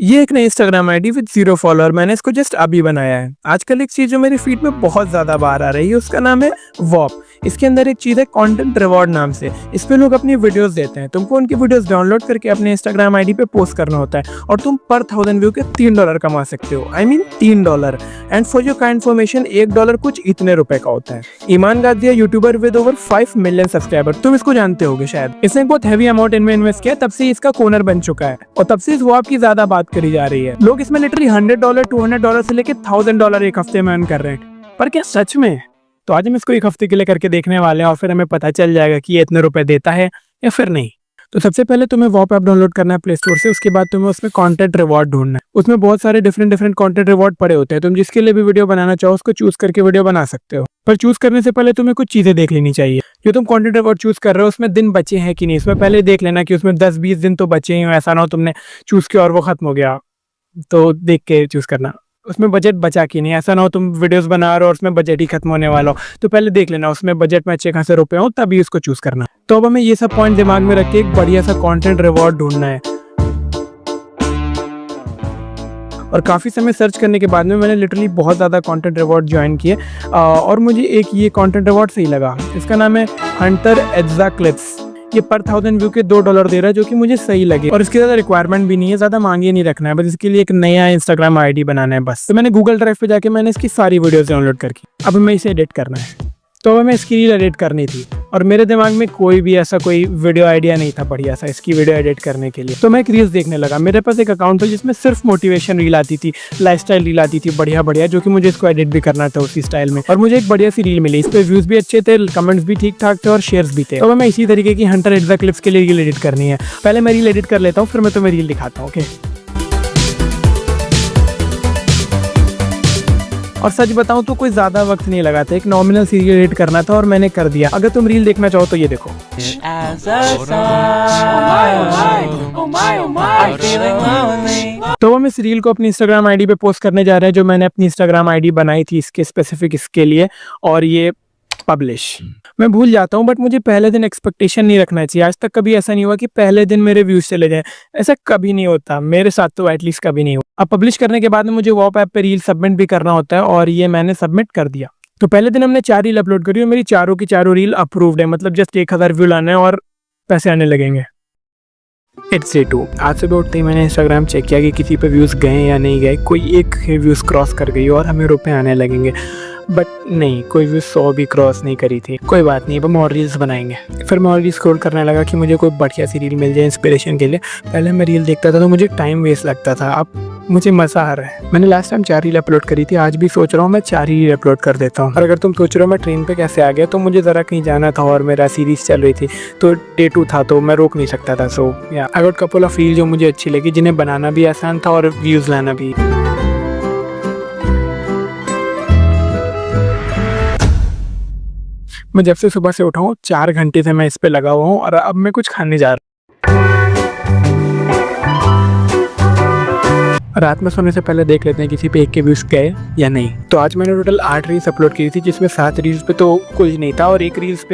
ये एक नई इंस्टाग्राम आईडी विद 0 फॉलोअर, मैंने इसको जस्ट अभी बनाया है। आजकल एक चीज जो मेरी फीड में बहुत ज्यादा बाहर आ रही है उसका नाम है वॉप। इसके अंदर एक चीज है कंटेंट रिवॉर्ड नाम से। इस पे लोग अपनी वीडियोस देते हैं, तुमको उनकी वीडियोस डाउनलोड करके अपने इंस्टाग्राम आईडी पे पोस्ट करना होता है और तुम पर 1000 व्यू के $3 कमा सकते हो। I mean $3। And for your kind information $1 कुछ इतने रुपए का होता है। Iman Gadzhi YouTuber with over 5 million subscriber, तुम इसको जानते होगे शायद। इसने बहुत हैवी अमाउंट इनमें इन्वेस्ट किया, तब से इसका कोनर बन चुका है और तब से इस वॉप की ज्यादा बात करी जा रही है। लोग इसमें लिटरली $100 $200 से लेके $1000 एक हफ्ते में अर्न कर रहे हैं। पर क्या सच में? तो आज हम इसको एक हफ्ते के लिए करके देखने वाले हैं और फिर हमें पता चल जाएगा कि ये इतने रुपए देता है या फिर नहीं। तो सबसे पहले तुम्हें वॉप ऐप डाउनलोड करना है प्ले स्टोर से। उसके बाद तुम्हें उसमें कंटेंट रिवॉर्ड ढूंढना है। उसमें बहुत सारे डिफरेंट कंटेंट रिवॉर्ड पड़े होते हैं। तुम जिसके लिए भी वीडियो बनाना चाहो उसको चूज करके वीडियो बना सकते हो। पर चूज करने से पहले तुम्हें कुछ चीजें देख लेनी चाहिए। जो तुम कंटेंट रिवॉर्ड चूज कर रहे हो उसमें दिन बचे हैं कि नहीं, इसमें पहले देख लेना कि उसमें 10-20 दिन तो बचे ही हो। ऐसा ना हो तुमने चूज किया और वो खत्म हो गया, तो देख के चूज करना। उसमें बजट बचा कि नहीं, ऐसा ना हो तुम वीडियोस बना रहे हो और उसमें बजट ही खत्म होने वाला हो। तो पहले देख लेना उसमें बजट में अच्छे खासे रुपए हो, तभी उसको चूज करना। तो अब हमें ये सब पॉइंट दिमाग में रख के एक बढ़िया सा कंटेंट रिवॉर्ड ढूंढना है। और काफ़ी समय सर्च करने के बाद में मैंने लिटरली बहुत ज़्यादा कंटेंट रिवॉर्ड ज्वाइन किए और मुझे एक ये कंटेंट रिवॉर्ड सही लगा। इसका नाम है हंटर एग्जा क्लिप्स। ये पर 1000 व्यू के $2 दे रहा है, जो कि मुझे सही लगे और इसकी ज़्यादा रिक्वायरमेंट भी नहीं है, ज़्यादा मांगे नहीं रखना है, बस इसके लिए एक नया इंस्टाग्राम आईडी बनाना है बस। तो मैंने गूगल ड्राइव पे जाके मैंने इसकी सारी वीडियोस डाउनलोड करके अब हमें इसे एडिट करना है। तो हमें इसकी रील एडिट करनी थी और मेरे दिमाग में कोई भी ऐसा कोई वीडियो आइडिया नहीं था बढ़िया सा इसकी वीडियो एडिट करने के लिए। तो मैं एक रील्स देखने लगा। मेरे पास एक अकाउंट था जिसमें सिर्फ मोटिवेशन रील आती थी, लाइफस्टाइल रील आती थी बढ़िया बढ़िया, जो कि मुझे इसको एडिट भी करना था उसी स्टाइल में। और मुझे एक बढ़िया सी रील मिली, इस पे व्यूज भी अच्छे थे, कमेंट्स भी ठीक ठाक थे और शेयर्स भी थे। तो मैं इसी तरीके की हंटर एग्जा क्लिप्स के लिए रील एडिट करनी है। पहले मैं रील एडिट कर लेता हूँ, फिर मैं तुम्हें रील दिखाता हूँ। ओके। और सच बताऊं तो कोई ज्यादा वक्त नहीं लगा था, एक नॉमिनल सी रील एडिट करना था और मैंने कर दिया। अगर तुम रील देखना चाहो तो ये देखो। तो हम इस रील को अपनी इंस्टाग्राम आईडी पे पोस्ट करने जा रहे हैं, जो मैंने अपनी इंस्टाग्राम आईडी बनाई थी इसके स्पेसिफिक इसके लिए, और ये पब्लिश। मैं भूल जाता हूँ बट मुझे पहले दिन एक्सपेक्टेशन नहीं रखना चाहिए। आज तक कभी ऐसा नहीं हुआ कि पहले दिन मेरे व्यूज चले जाएं, ऐसा कभी नहीं होता मेरे साथ, तो एटलीस्ट कभी नहीं हुआ। अब पब्लिश करने के बाद में मुझे वॉप ऐप पे रील सबमिट भी करना होता है और ये मैंने सबमिट कर दिया। तो पहले दिन हमने 4 रील अपलोड करी और मेरी चारों की चारों रील अप्रूव्ड है, मतलब जस्ट 1000 व्यू लाना है और पैसे आने लगेंगे। It's day 2। आज सुबह उठते ही मैंने इंस्टाग्राम चेक किया कि किसी पे व्यूज़ गए या नहीं गए। कोई एक व्यूज़ क्रॉस कर गई और हमें रुपए आने लगेंगे, बट नहीं, कोई व्यूज़ 100 भी क्रॉस नहीं करी थी। कोई बात नहीं, अब हम और रील्स बनाएंगे। फिर मैं और रील स्क्रॉल करने लगा कि मुझे कोई बढ़िया सी रील मिल जाए इंस्पिरेशन के लिए। पहले मैं रील देखता था तो मुझे टाइम वेस्ट लगता था, अब मुझे मज़ा आ रहा है। मैंने लास्ट टाइम 4 रील अपलोड करी थी, आज भी सोच रहा हूँ मैं 4 ही रील अपलोड कर देता हूँ। और अगर तुम सोच रहे हो मैं ट्रेन पे कैसे आ गया, तो मुझे ज़रा कहीं जाना था और मेरा सीरीज़ चल रही थी, तो डे 2 था तो मैं रोक नहीं सकता था। सो या I got couple of reel जो मुझे अच्छी लगी, जिन्हें बनाना भी आसान था और व्यूज़ लाना भी। मैं जब से सुबह से उठा हूँ 4 घंटे से मैं इस पे लगा हुआ हूँ और अब मैं कुछ खाने जा रहा हूँ। रात में सोने से पहले देख लेते हैं किसी पे 1 के व्यूज़ गए या नहीं। तो आज मैंने टोटल 8 रील्स अपलोड की थी, जिसमें 7 रील्स पे तो कुछ नहीं था और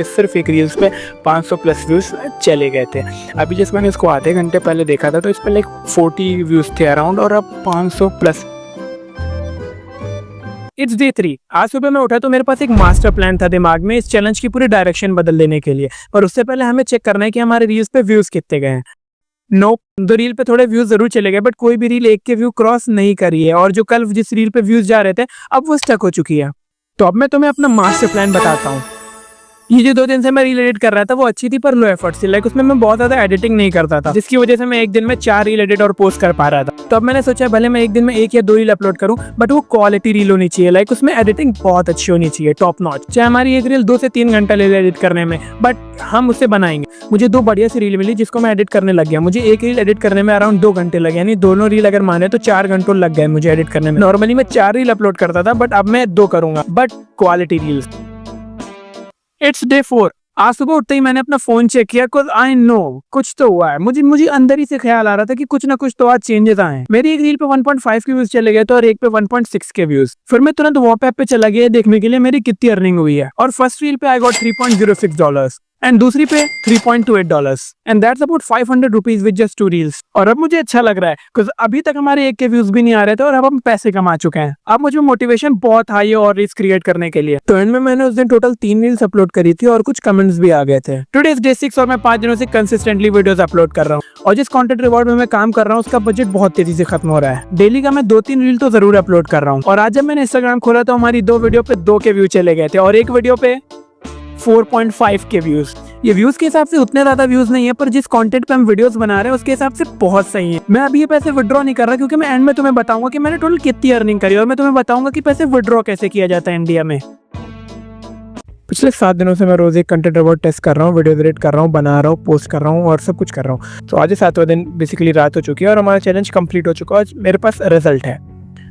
सिर्फ एक रील्स पे 500 प्लस व्यूज़ चले गए थे। अभी जैसे मैंने इसको आधे घंटे पहले देखा था तो इस पर लाइक 40 व्यूज़ थे अराउंड, और अब 500 प्लस। It's day 3। आज सुबह मैं उठा तो मेरे पास एक मास्टर प्लान था दिमाग में इस चैलेंज की पूरी डायरेक्शन बदल देने के लिए। पर उससे पहले हमें चेक करना है कि हमारे रील्स पे व्यूज कितने गए हैं। दो रील पे थोड़े व्यूज जरूर चले गए, बट कोई भी रील 1 के व्यू क्रॉस नहीं करी है, और जो कल जिस रील पे व्यूज जा रहे थे अब वो स्टक हो चुकी है। तो अब मैं तुम्हें अपना मास्टर प्लान बताता हूँ। ये जो 2 दिन से मैं रील एडिट कर रहा था वो अच्छी थी पर लो एफर्ट थी, लाइक उसमें मैं बहुत ज्यादा एडिटिंग नहीं करता था, जिसकी वजह से मैं एक दिन में 4 रील एडिट और पोस्ट कर पा रहा था। तो अब मैंने सोचा भले मैं एक दिन में 1 या 2 रील अपलोड करूं, बट वो क्वालिटी रील होनी चाहिए, लाइक उसमें एडिटिंग बहुत अच्छी होनी चाहिए, टॉप नॉच। चाहे हमारी एक रील 2 से 3 घंटा ले एडिट करने में, बट हम उससे बनाएंगे। मुझे 2 बढ़िया सी रील मिली जिसको मैं एडिट करने लग गया। मुझे एक रील एडिट करने में अराउंड 2 घंटे लगे, यानी दोनों रील अगर माने तो 4 घंटों लग गए मुझे एडिट करने में। नॉर्मली मैं 4 रील अपलोड करता था, बट अब मैं 2 करूंगा, but quality reels. It's day 4। आज सुबह उठते ही मैंने अपना फोन चेक किया, कुछ आई नो कुछ तो हुआ है। मुझे अंदर ही से ख्याल आ रहा था कि कुछ ना कुछ तो आज चेंजेस आए हैं। मेरी एक रील पे 1.5 के व्यूज चले गए थे और एक पे 1.6 के व्यूज। फिर मैं तुरंत वॉप ऐप पे चला गया देखने के लिए मेरी कितनी अर्निंग हुई है, और फर्स्ट रील पे आई गॉट $3.06। एंड दूसरी पे $3.28 and that's about 500 rupees with just 2 reels. और अब मुझे अच्छा लग रहा है बिकॉज अभी तक हमारे 1 के व्यूज भी नहीं आ रहे थे और अब हम पैसे कमा चुके हैं। अब मुझे मोटिवेशन बहुत हाई है और रील्स क्रिएट करने के लिए। तो एंड में मैंने उस दिन टोटल 3 रील्स अपलोड करी थी और कुछ कमेंट्स भी आ गए थे। टुडे इज डे 6 और मैं 5 दिनों से कंसिस्टेंटली वीडियोस अपलोड कर रहा हूँ और जिस कंटेंट रिवॉर्ड में मैं काम कर रहा हूँ उसका बजट बहुत तेजी से खत्म हो रहा है। डेली का मैं 2-3 रील तो जरूर अपलोड कर रहा हूँ। और आज जब मैंने इंस्टाग्राम खोला तो हमारी 2 वीडियो पे 2 के व्यू चले गए थे और एक वीडियो पे 4.5 के व्यूज। ये व्यूज के हिसाब से उतने ज्यादा व्यूज नहीं है पर जिस कंटेंट पे हम वीडियोस बना रहे हैं उसके हिसाब से बहुत सही है। मैं अभी ये पैसे विड्रॉ नहीं कर रहा क्योंकि मैं एंड में तुम्हें बताऊंगा कि मैंने टोटल कितनी अर्निंग करी और मैं तुम्हें बताऊंगा कि पैसे विड्रॉ कैसे किया जाता है इंडिया में। पिछले 7 दिनों से मैं रोज एक कंटेंट रिवॉर्ड टेस्ट कर रहा हूँ, वीडियो एडिट कर रहा हूँ, बना रहा हूँ, पोस्ट कर रहा हूँ और सब कुछ कर रहा हूँ। तो आज 7वां दिन बेसिकली रात हो चुकी है और हमारा चैलेंज कंप्लीट हो चुका है। आज मेरे पास रिजल्ट है।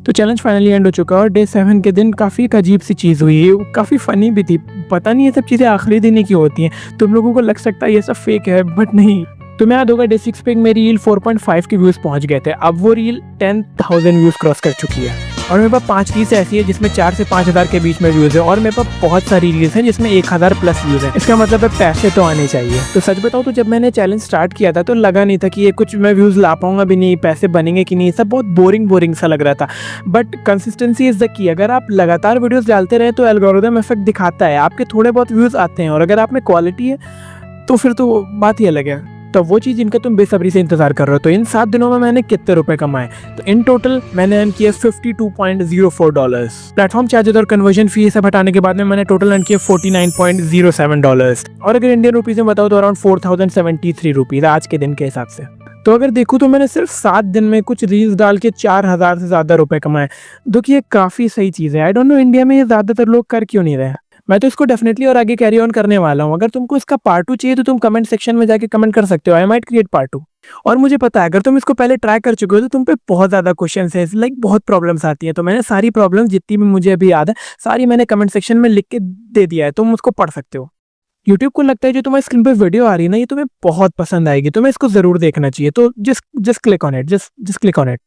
तो चैलेंज फाइनली एंड हो चुका है और डे 7 के दिन काफ़ी एक अजीब सी चीज़ हुई है, काफ़ी फ़नी भी थी। पता नहीं ये सब चीज़ें आखिरी दिन ही की होती हैं। तुम लोगों को लग सकता है ये सब फेक है बट नहीं। तुम्हें याद होगा डे 6 पे मेरी रील 4.5 के व्यूज़ पहुंच गए थे। अब वो रील 10,000 व्यूज़ क्रॉस कर चुकी है और मेरे पास 5 रील्स ऐसी है जिसमें 4 से 5,000 के बीच में व्यूज़ है और मेरे पास बहुत सारी रील्स हैं जिसमें 1,000 प्लस व्यूज़ है। इसका मतलब है पैसे तो आने चाहिए। तो सच बताऊँ तो जब मैंने चैलेंज स्टार्ट किया था तो लगा नहीं था कि ये कुछ मैं व्यूज़ ला पाऊंगा भी नहीं, पैसे बनेंगे कि नहीं, सब बहुत बोरिंग सा लग रहा था। But consistency is the key. अगर आप लगातार वीडियोज़ डालते रहे तो एल्गोरिथम इफेक्ट दिखाता है, आपके थोड़े बहुत व्यूज़ आते हैं और अगर आप में क्वालिटी है तो फिर तो बात ही अलग है। तो वो चीज़ इनका तुम बेसब्री से इंतजार कर रहे हो। तो इन 7 दिनों में मैंने कितने रुपए कमाए? तो इन टोटल मैंने अर्न किया $52.04। प्लेटफॉर्म चार्जेस और कन्वर्जन फी सब हटाने के बाद में मैंने टोटल अर्न किया $49.07 और अगर इंडियन रुपीज में बताओ तो अराउंड 4,073 रुपीज आज के दिन के हिसाब से। तो अगर देखूँ तो मैंने सिर्फ 7 दिन में कुछ रील्स डाल के 4,000 से ज़्यादा रुपए कमाए। देखिए ये काफ़ी सही चीज़ है। आई डोंट नो इंडिया में ये ज़्यादातर लोग कर क्यों नहीं रहे। मैं तो इसको डेफिनेटली और आगे कैरी ऑन करने वाला हूँ। अगर तुमको इसका पार्ट 2 चाहिए तो तुम कमेंट सेक्शन में जाके कमेंट कर सकते हो। I might create part 2। और मुझे पता है अगर तुम इसको पहले ट्राई कर चुके हो तो तुम पे बहुत ज़्यादा क्वेश्चंस है, लाइक बहुत प्रॉब्लम्स आती हैं। तो मैंने सारी प्रॉब्लम्स जितनी भी मुझे अभी याद है सारी मैंने कमेंट सेक्शन में लिख के दे दिया है, तुम उसको पढ़ सकते हो। यूट्यूब को लगता है जो तुम्हारी स्क्रीन पे वीडियो आ रही है ना ये तुम्हें बहुत पसंद आएगी, तुम्हें इसको जरूर देखना चाहिए। तो just click on it, just click on it.